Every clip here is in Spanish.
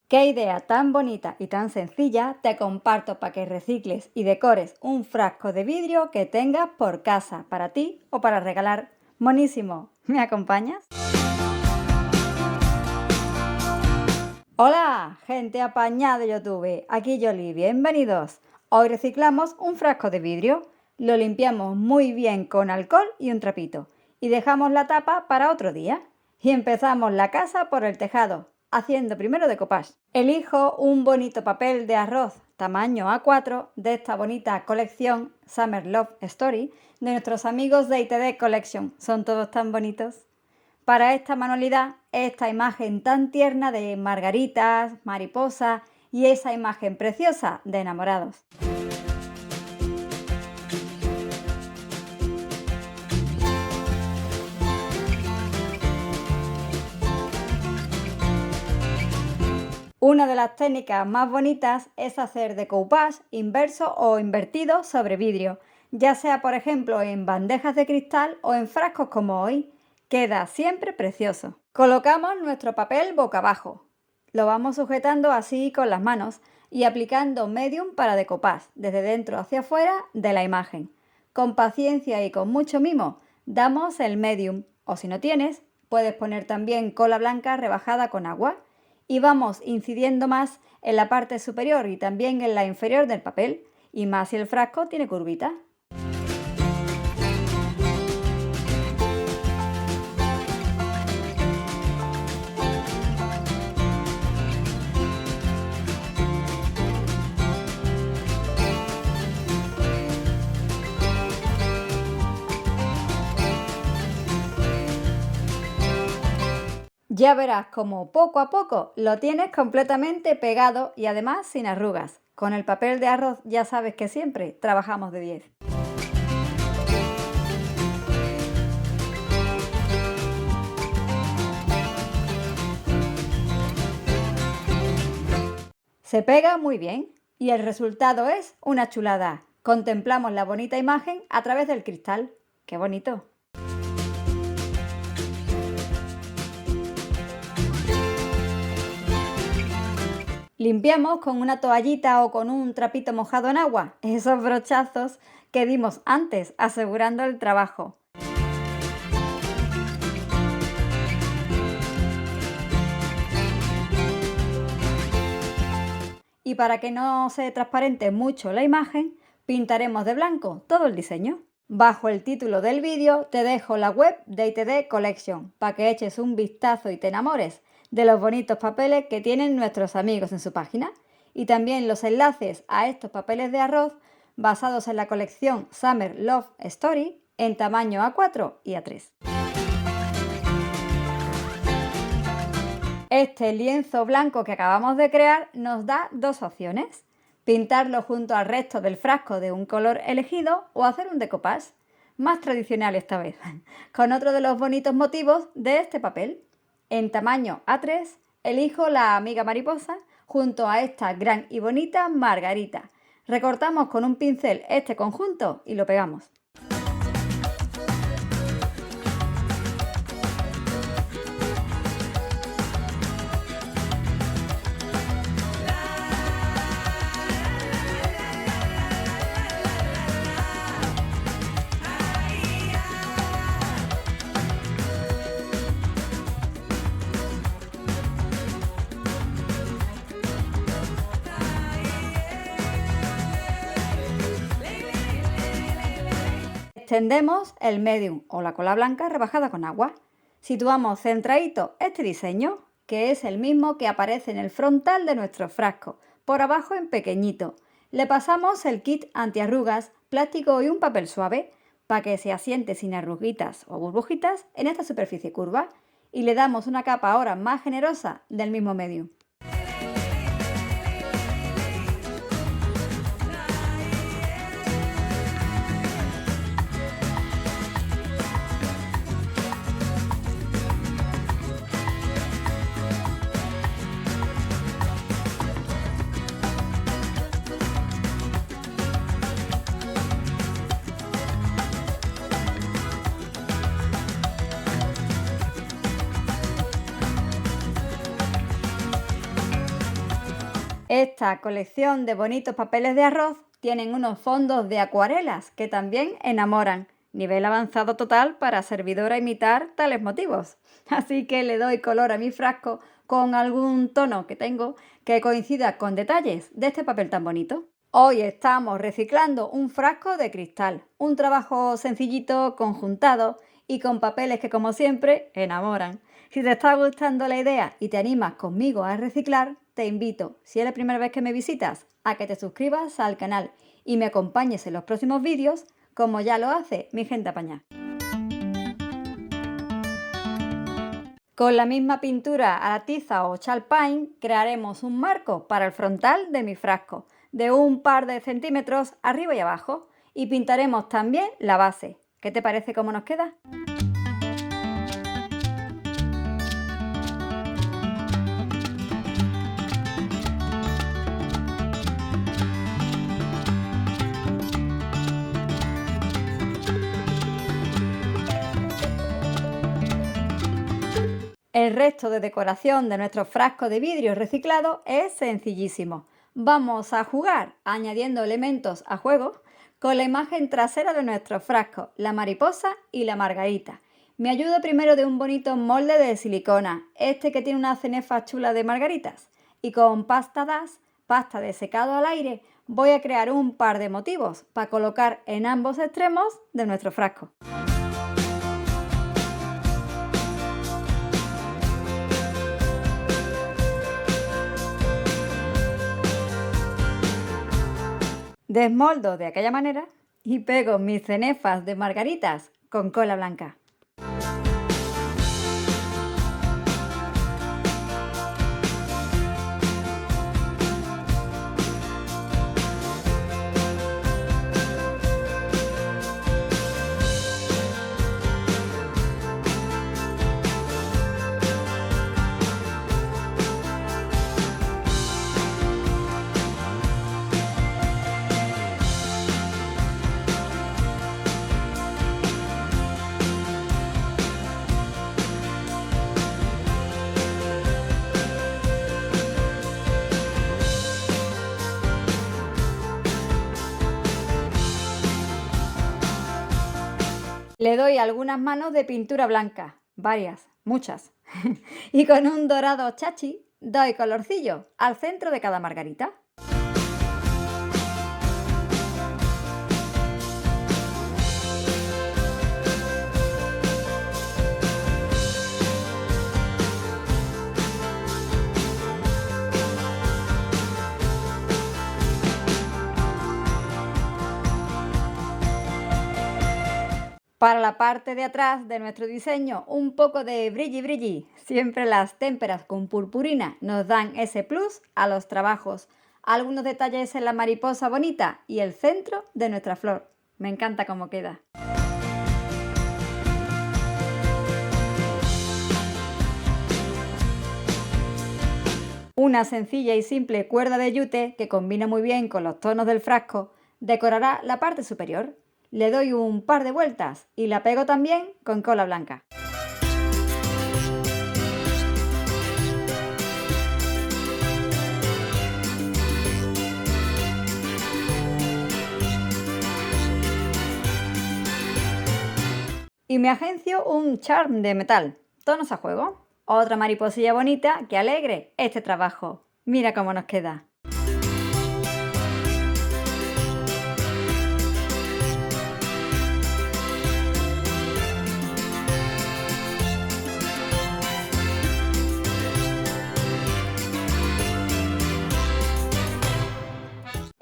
Qué idea tan bonita y tan sencilla te comparto para que recicles y decores un frasco de vidrio que tengas por casa, para ti o para regalar. Monísimo, ¿me acompañas? Hola, gente apañada de YouTube, aquí Yoli, bienvenidos. Hoy reciclamos un frasco de vidrio, lo limpiamos muy bien con alcohol y un trapito y dejamos la tapa para otro día. Y empezamos la casa por el tejado, haciendo primero decoupage. Elijo un bonito papel de arroz tamaño A4 de esta bonita colección Summer Love Story de nuestros amigos de ITD Collection. Son todos tan bonitos. Para esta manualidad, esta imagen tan tierna de margaritas, mariposas y esa imagen preciosa de enamorados. Una de las técnicas más bonitas es hacer decoupage inverso o invertido sobre vidrio, ya sea por ejemplo en bandejas de cristal o en frascos como hoy. Queda siempre precioso. Colocamos nuestro papel boca abajo. Lo vamos sujetando así con las manos y aplicando medium para decoupage, desde dentro hacia afuera de la imagen. Con paciencia y con mucho mimo damos el medium, o si no tienes, puedes poner también cola blanca rebajada con agua. Y vamos incidiendo más en la parte superior y también en la inferior del papel, y más si el frasco tiene curvita. Ya verás como poco a poco lo tienes completamente pegado y además sin arrugas. Con el papel de arroz ya sabes que siempre trabajamos de 10. Se pega muy bien y el resultado es una chulada. Contemplamos la bonita imagen a través del cristal. ¡Qué bonito! Limpiamos con una toallita o con un trapito mojado en agua esos brochazos que dimos antes, asegurando el trabajo. Y para que no se transparente mucho la imagen, pintaremos de blanco todo el diseño. Bajo el título del vídeo te dejo la web de ITD Collection para que eches un vistazo y te enamores de los bonitos papeles que tienen nuestros amigos en su página y también los enlaces a estos papeles de arroz basados en la colección Summer Love Story en tamaño A4 y A3. Este lienzo blanco que acabamos de crear nos da dos opciones: pintarlo junto al resto del frasco de un color elegido o hacer un decoupage, más tradicional esta vez, con otro de los bonitos motivos de este papel. En tamaño A3 elijo la amiga mariposa junto a esta gran y bonita margarita. Recortamos con un pincel este conjunto y lo pegamos. Extendemos el medium o la cola blanca rebajada con agua. Situamos centradito este diseño, que es el mismo que aparece en el frontal de nuestro frasco, por abajo en pequeñito. Le pasamos el kit antiarrugas, plástico y un papel suave para que se asiente sin arruguitas o burbujitas en esta superficie curva y le damos una capa ahora más generosa del mismo medium. Esta colección de bonitos papeles de arroz tienen unos fondos de acuarelas que también enamoran. Nivel avanzado total para servidora imitar tales motivos. Así que le doy color a mi frasco con algún tono que tengo que coincida con detalles de este papel tan bonito. Hoy estamos reciclando un frasco de cristal, un trabajo sencillito, conjuntado y con papeles que como siempre enamoran. Si te está gustando la idea y te animas conmigo a reciclar, te invito, si es la primera vez que me visitas, a que te suscribas al canal y me acompañes en los próximos vídeos como ya lo hace mi gente apañada. Con la misma pintura a la tiza o chalk paint crearemos un marco para el frontal de mi frasco de un par de centímetros arriba y abajo y pintaremos también la base. ¿Qué te parece cómo nos queda? El resto de decoración de nuestro frasco de vidrio reciclado es sencillísimo. Vamos a jugar añadiendo elementos a juego con la imagen trasera de nuestro frasco, la mariposa y la margarita. Me ayudo primero de un bonito molde de silicona, este que tiene una cenefa chula de margaritas. Y con pasta DAS, pasta de secado al aire, voy a crear un par de motivos para colocar en ambos extremos de nuestro frasco. Desmoldo de aquella manera y pego mis cenefas de margaritas con cola blanca. Le doy algunas manos de pintura blanca, varias, muchas, y con un dorado chachi doy colorcillo al centro de cada margarita. Para la parte de atrás de nuestro diseño, un poco de brilli brilli. Siempre las témperas con purpurina nos dan ese plus a los trabajos. Algunos detalles en la mariposa bonita y el centro de nuestra flor. Me encanta cómo queda. Una sencilla y simple cuerda de yute que combina muy bien con los tonos del frasco decorará la parte superior. Le doy un par de vueltas y la pego también con cola blanca. Y me agencio un charm de metal, tonos a juego. Otra mariposilla bonita que alegre este trabajo. Mira cómo nos queda.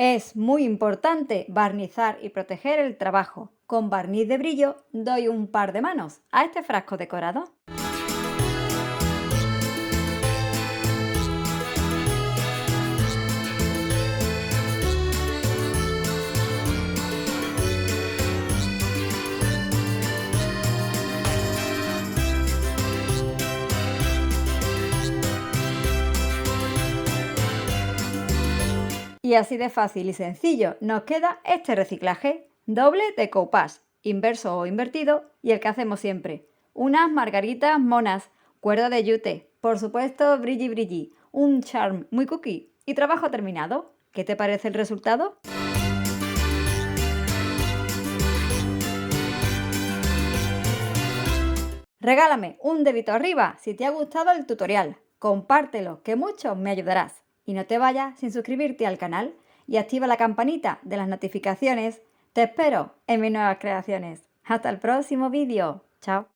Es muy importante barnizar y proteger el trabajo. Con barniz de brillo doy un par de manos a este frasco decorado. Y así de fácil y sencillo nos queda este reciclaje, doble decoupage, inverso o invertido y el que hacemos siempre. Unas margaritas monas, cuerda de yute, por supuesto brilli brilli, Un charm muy cookie y trabajo terminado. ¿Qué te parece el resultado? Regálame un dedito arriba si te ha gustado el tutorial. Compártelo, que mucho me ayudarás. Y no te vayas sin suscribirte al canal y activa la campanita de las notificaciones. Te espero en mis nuevas creaciones. Hasta el próximo vídeo. Chao.